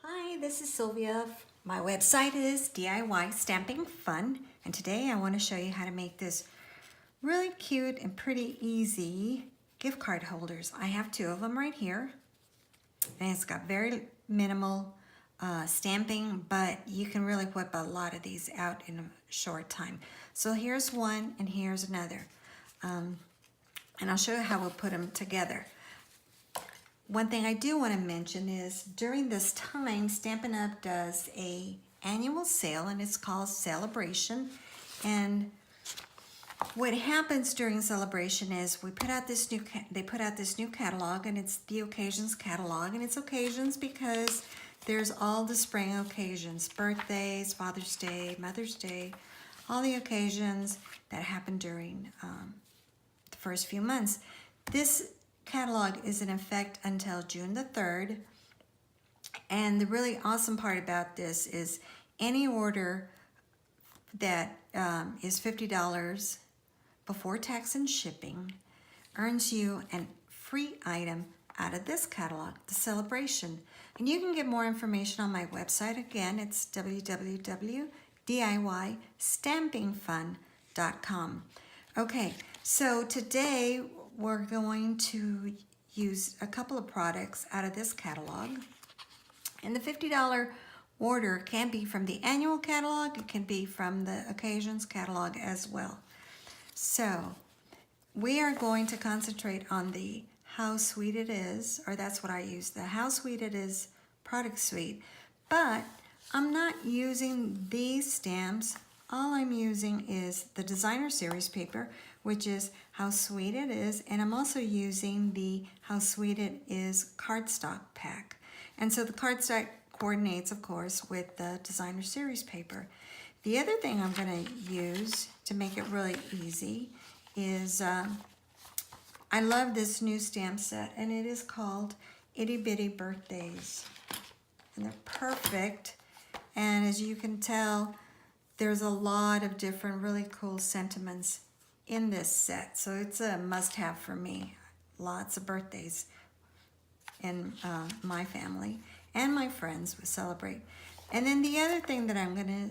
Hi, this is Sylvia. My website is DIY Stamping Fun, and today I want to show you how to make this really cute and pretty easy gift card holders. I have two of them right here, and it's got very minimal stamping, but you can really whip a lot of these out in a short time. So here's one and here's another, and I'll show you how we'll put them together. One thing I do want to mention is during this time, Stampin' Up! Does a annual sale, and it's called Celebration. And what happens during Celebration is they put out this new catalog, and it's the occasions catalog, and it's occasions because there's all the spring occasions, birthdays, Father's Day, Mother's Day, all the occasions that happen during the first few months. This catalog is in effect until June the 3rd. And the really awesome part about this is any order that is $50 before tax and shipping earns you a free item out of this catalog, the Celebration. And you can get more information on my website. Again, it's www.diystampingfun.com. Okay, so today we're going to use a couple of products out of this catalog. And the $50 order can be from the annual catalog. It can be from the occasions catalog as well. So we are going to concentrate on the How Sweet It Is, or that's what I use, the How Sweet It Is product suite. But I'm not using these stamps. All I'm using is the designer series paper, which is How Sweet It Is, and I'm also using the How Sweet It Is cardstock pack. And so the cardstock coordinates, of course, with the designer series paper. The other thing I'm going to use to make it really easy is I love this new stamp set, and it is called Itty Bitty Birthdays. And they're perfect, and as you can tell, there's a lot of different really cool sentiments in this set, so it's a must-have for me. Lots of birthdays in my family and my friends we celebrate. And then the other thing that I'm gonna,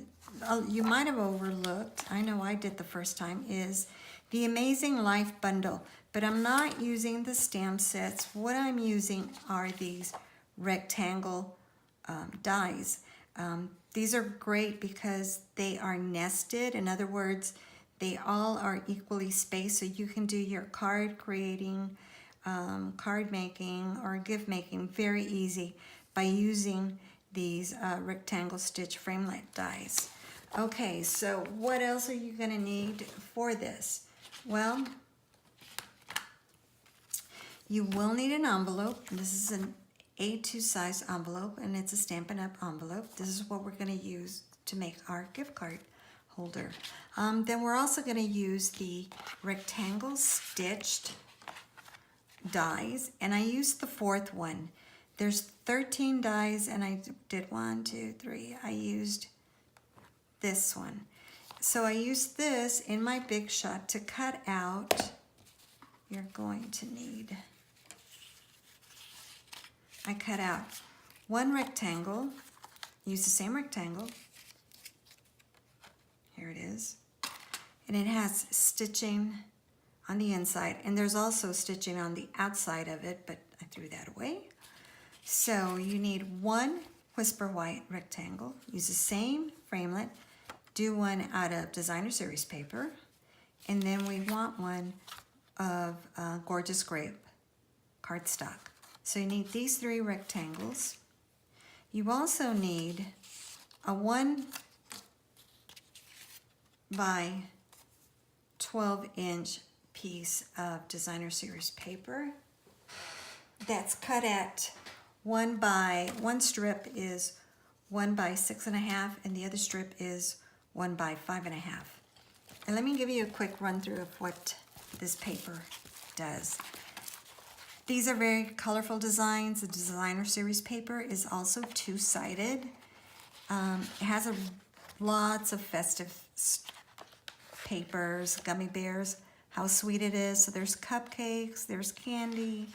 you might have overlooked, I know I did the first time, is the Amazing Life Bundle. But I'm not using the stamp sets. What I'm using are these rectangle dies. These are great because they are nested. In other words, they all are equally spaced, so you can do your card creating, card making, or gift making very easy by using these rectangle stitch framelit dies. Okay, so what else are you going to need for this? Well, you will need an envelope. This is an A2 size envelope, and it's a Stampin' Up! Envelope. This is what we're going to use to make our gift card holder. Then we're also going to use the rectangle stitched dies, and I used the fourth one. There's 13 dies, and I did 1, 2, 3. I used this one. So I used this in my Big Shot to cut out. You're going to need, I cut out one rectangle, use the same rectangle. Here it is. And it has stitching on the inside, and there's also stitching on the outside of it, but I threw that away. So you need one Whisper White rectangle, use the same framelit, do one out of designer series paper, and then we want one of Gorgeous Grape cardstock. So you need these 3 rectangles. You also need a 1 by 12-inch piece of designer series paper that's cut at one strip is 1 by 6.5, and the other strip is 1 by 5.5. And let me give you a quick run through of what this paper does. These are very colorful designs. The designer series paper is also 2-sided. It has lots of festive papers, gummy bears, How Sweet It Is. So there's cupcakes, there's candy,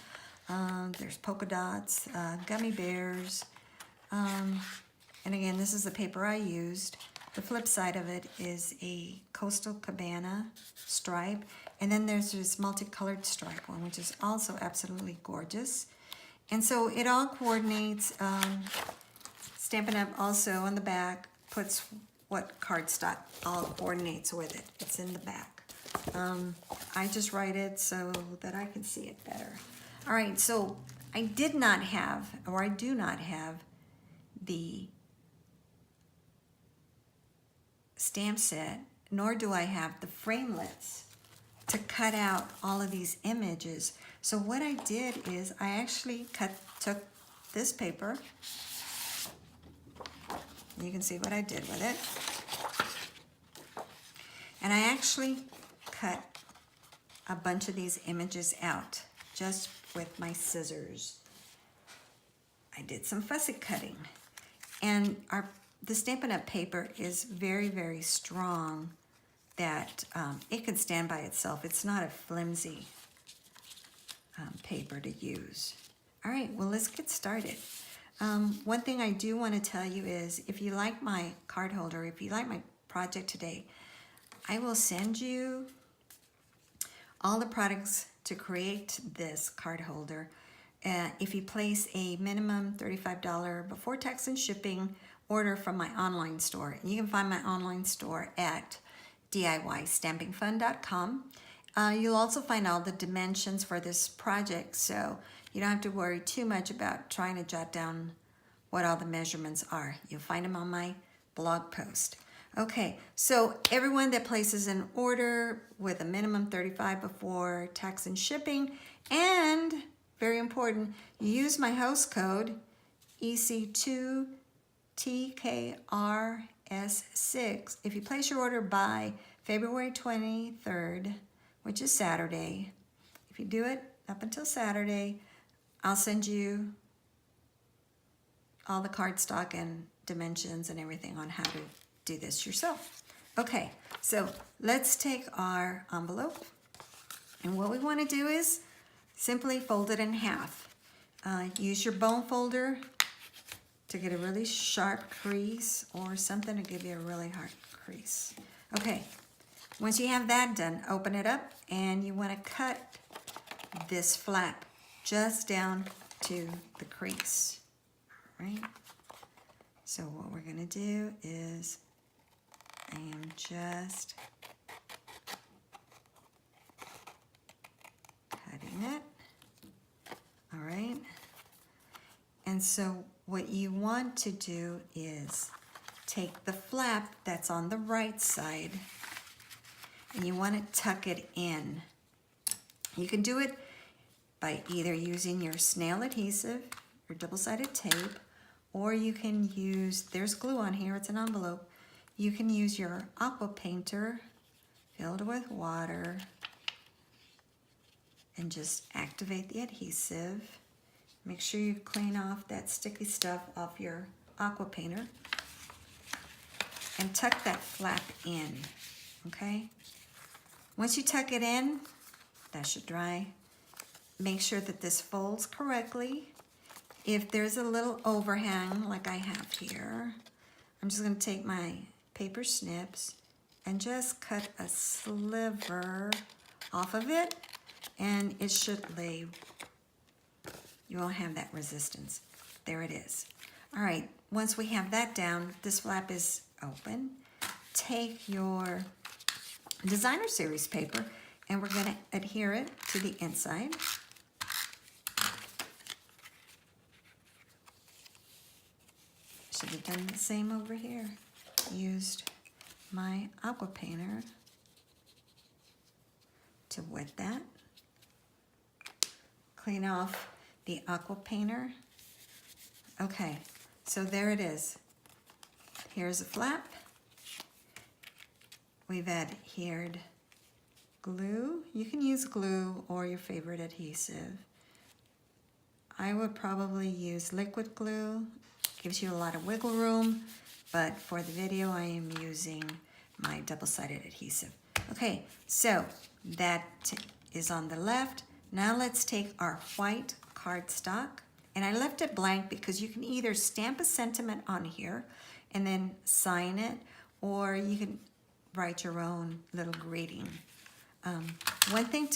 there's polka dots, gummy bears, And again, this is the paper I used. The flip side of it is a Coastal Cabana stripe. And then there's this multicolored stripe one, which is also absolutely gorgeous. And so it all coordinates. Stampin' Up! Also on the back puts what cardstock all coordinates with it. It's in the back. I just write it so that I can see it better. All right, so I did not have, or I do not have, the stamp set, nor do I have the framelits to cut out all of these images. So what I did is I actually took this paper. You can see what I did with it. And I actually cut a bunch of these images out just with my scissors. I did some fussy cutting. And the Stampin' Up! Paper is very, very strong that it can stand by itself. It's not a flimsy paper to use. All right, well, let's get started. One thing I do want to tell you is if you like my card holder, if you like my project today, I will send you all the products to create this card holder. If you place a minimum $35 before tax and shipping order from my online store. And you can find my online store at DIYstampingfun.com. You'll also find all the dimensions for this project, so you don't have to worry too much about trying to jot down what all the measurements are. You'll find them on my blog post. Okay, so everyone that places an order with a minimum $35 before tax and shipping, and very important, you use my host code EC2TKRS6. If you place your order by February 23rd, which is Saturday, if you do it up until Saturday, I'll send you all the cardstock and dimensions and everything on how to do this yourself. Okay, so let's take our envelope, and what we want to do is simply fold it in half. Use your bone folder to get a really sharp crease, or something to give you a really hard crease. Okay, once you have that done, open it up, and you want to cut this flap just down to the crease, right? So what we're going to do is I am just cutting it. All right. And so what you want to do is take the flap that's on the right side and you want to tuck it in. You can do it by either using your snail adhesive or double-sided tape, or you can use, there's glue on here, it's an envelope. You can use your aqua painter filled with water and just activate the adhesive. Make sure you clean off that sticky stuff off your aqua painter and tuck that flap in, okay? Once you tuck it in, that should dry. Make sure that this folds correctly. If there's a little overhang like I have here, I'm just gonna take my paper snips and just cut a sliver off of it, and it should lay. You won't have that resistance. There it is. All right, once we have that down, this flap is open. Take your designer series paper and we're gonna adhere it to the inside. Should have done the same over here. Used my aqua painter to wet that. Clean off the aqua painter. Okay, so there it is. Here's a flap. We've adhered glue. You can use glue or your favorite adhesive. I would probably use liquid glue. Gives you a lot of wiggle room, but for the video I am using my double-sided adhesive. Okay, so that is on the left. Now let's take our white cardstock And I left it blank because you can either stamp a sentiment on here and then sign it, or you can write your own little greeting. One thing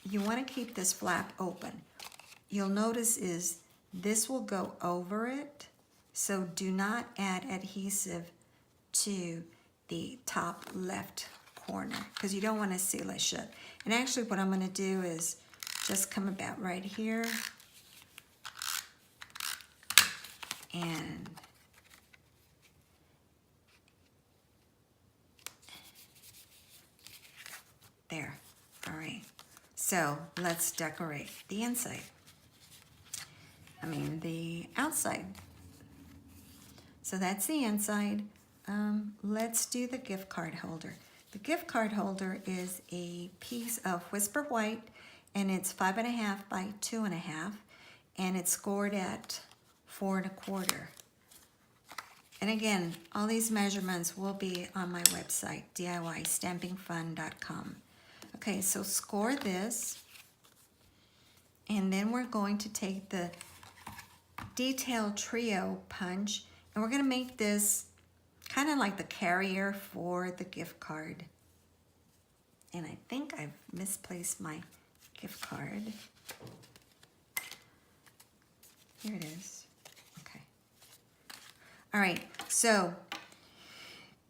you want to keep this flap open. You'll notice is this will go over it, so do not add adhesive to the top left corner because you don't want to seal it shut. And actually what I'm going to do is just come about right here and there. All right, so let's decorate the inside. The outside. So that's the inside. Let's do the gift card holder. The gift card holder is a piece of Whisper White, and it's 5.5 by 2.5, and it's scored at 4 1/4. And again, all these measurements will be on my website, DIYstampingfun.com. Okay, so score this, and then we're going to take the Detail Trio punch, and we're going to make this kind of like the carrier for the gift card. And I think I've misplaced my gift card. Here it is. Okay. All right, so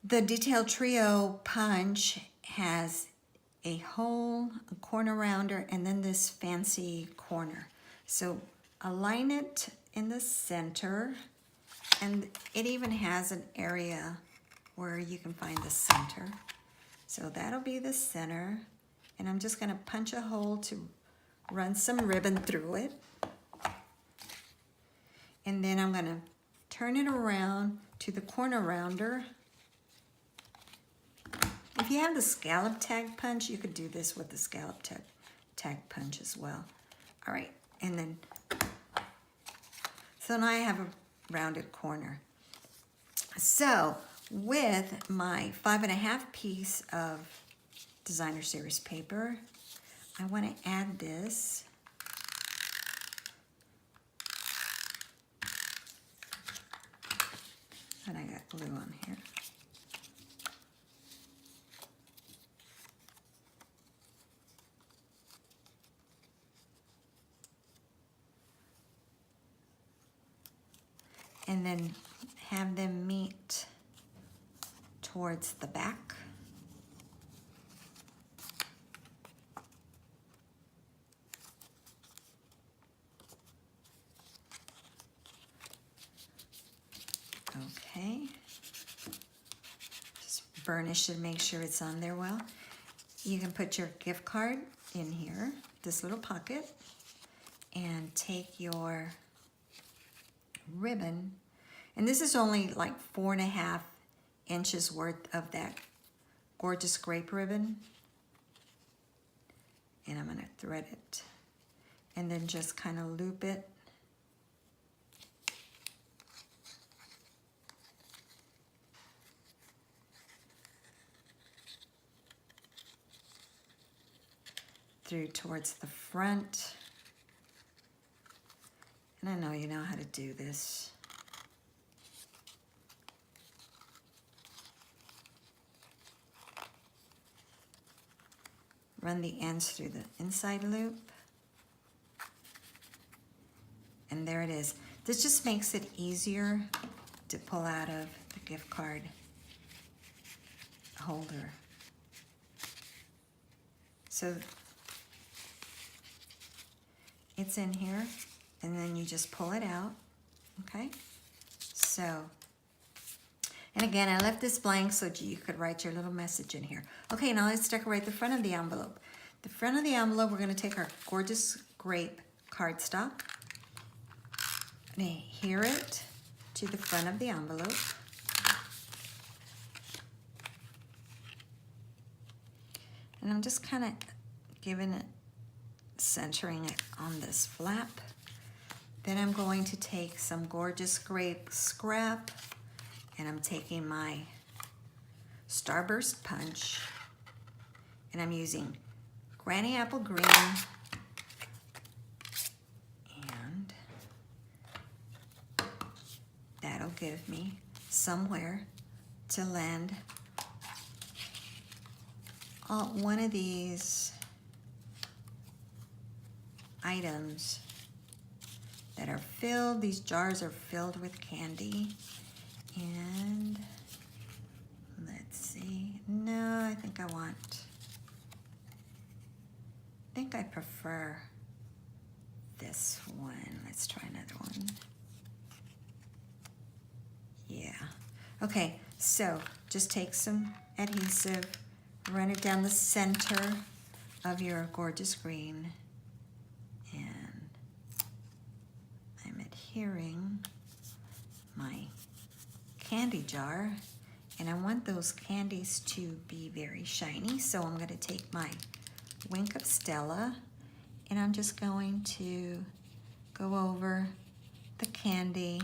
the Detail Trio punch has a hole, a corner rounder, and then this fancy corner. So align it in the center, and it even has an area where you can find the center. So that'll be the center, and I'm just gonna punch a hole to run some ribbon through it. And then I'm gonna turn it around to the corner rounder. If you have the scallop tag punch, you could do this with the scallop tag punch as well. All right, and then, so now I have a rounded corner. So with my 5.5 piece of Designer Series paper, I want to add this. And I got glue on here. And then have them meet towards the back. Okay. Just burnish and make sure it's on there well. You can put your gift card in here, this little pocket, and take your ribbon, and this is only like 4.5 inches worth of that gorgeous grape ribbon, and I'm going to thread it and then just kind of loop it through towards the front. And I know you know how to do this. Run the ends through the inside loop. And there it is. This just makes it easier to pull out of the gift card holder. So it's in here, and then you just pull it out, okay? So, and again, I left this blank so you could write your little message in here. Okay, now let's decorate the front of the envelope. The front of the envelope, we're gonna take our gorgeous grape cardstock and adhere it to the front of the envelope. And I'm just kind of giving it, centering it on this flap. Then I'm going to take some gorgeous grape scrap, and I'm taking my Starburst punch, and I'm using Granny Apple Green and give me somewhere to land one of these items that are filled. These jars are filled with candy. And let's see. No, I think I prefer this one. Let's try another one. Yeah. Okay, so just take some adhesive, run it down the center of your gorgeous green, and I'm adhering my candy jar, and I want those candies to be very shiny, so I'm going to take my Wink of Stella, and I'm just going to go over the candy,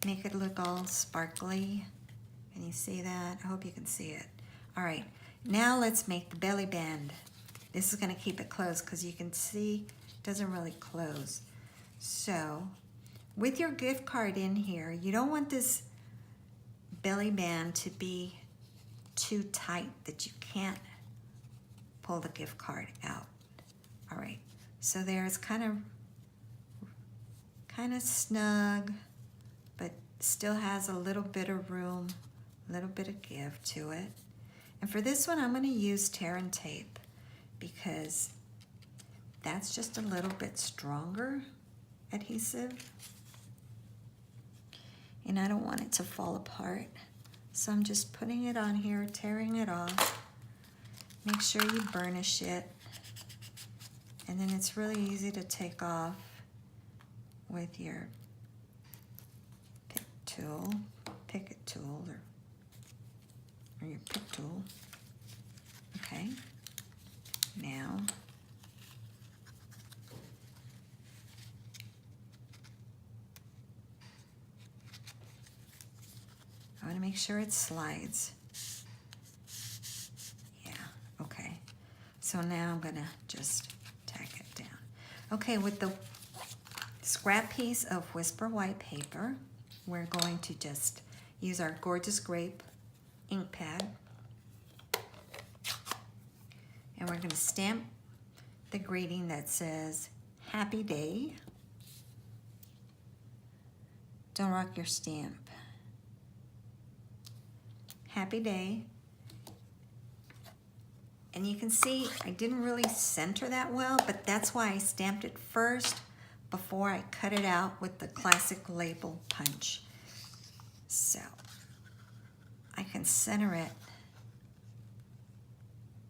make it look all sparkly. Can you see that? I hope you can see it. All right, now let's make the belly band. This is going to keep it closed because you can see it doesn't really close. So with your gift card in here, you don't want this belly band to be too tight that you can't pull the gift card out. All right, so there's kind of snug, but still has a little bit of room, a little bit of give to it. And for this one, I'm going to use tear and tape because that's just a little bit stronger adhesive, and I don't want it to fall apart. So I'm just putting it on here, tearing it off. Make sure you burnish it, and then it's really easy to take off with your picket tool, or your pick tool. Okay, now I want to make sure it slides. Yeah, okay. So now I'm going to just tack it down. Okay, with the scrap piece of Whisper White paper, we're going to just use our Gorgeous Grape ink pad. And we're going to stamp the greeting that says, Happy Day. Don't rock your stamp. Happy Day. And you can see I didn't really center that well, but that's why I stamped it first before I cut it out with the classic label punch. So I can center it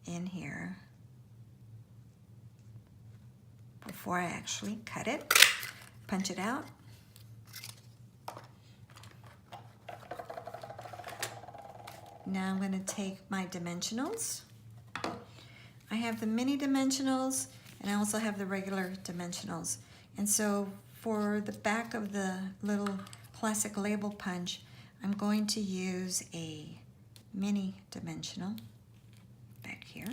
in here before I actually cut it, punch it out. Now I'm going to take my dimensionals. I have the mini dimensionals, and I also have the regular dimensionals. And so for the back of the little classic label punch, I'm going to use a mini dimensional back here.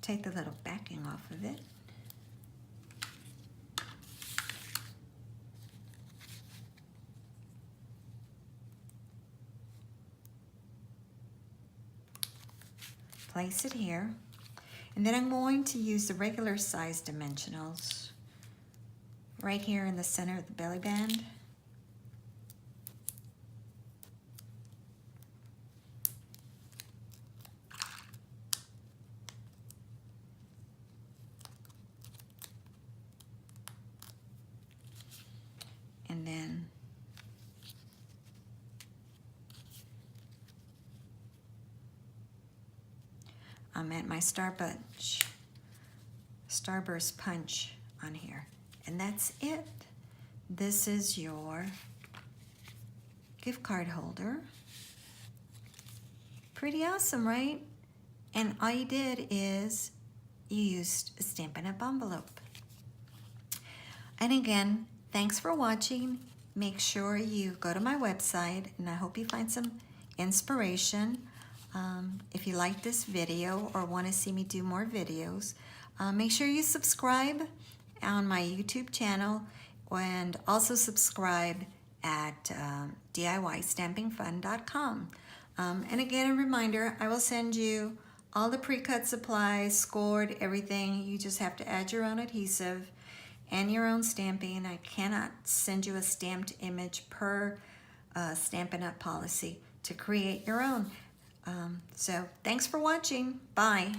Take the little backing off of it. Place it here. And then I'm going to use the regular size dimensionals right here in the center of the belly band. And then I'm at my Starburst punch on here. And that's it. This is your gift card holder. Pretty awesome, right? And all you did is you used a Stampin' Up! Envelope. And again, thanks for watching. Make sure you go to my website, and I hope you find some inspiration. If you like this video or want to see me do more videos, make sure you subscribe on my YouTube channel and also subscribe at DIYstampingfun.com. And again, a reminder, I will send you all the pre-cut supplies, scored, everything. You just have to add your own adhesive and your own stamping. I cannot send you a stamped image per Stampin' Up! Policy to create your own. So thanks for watching. Bye.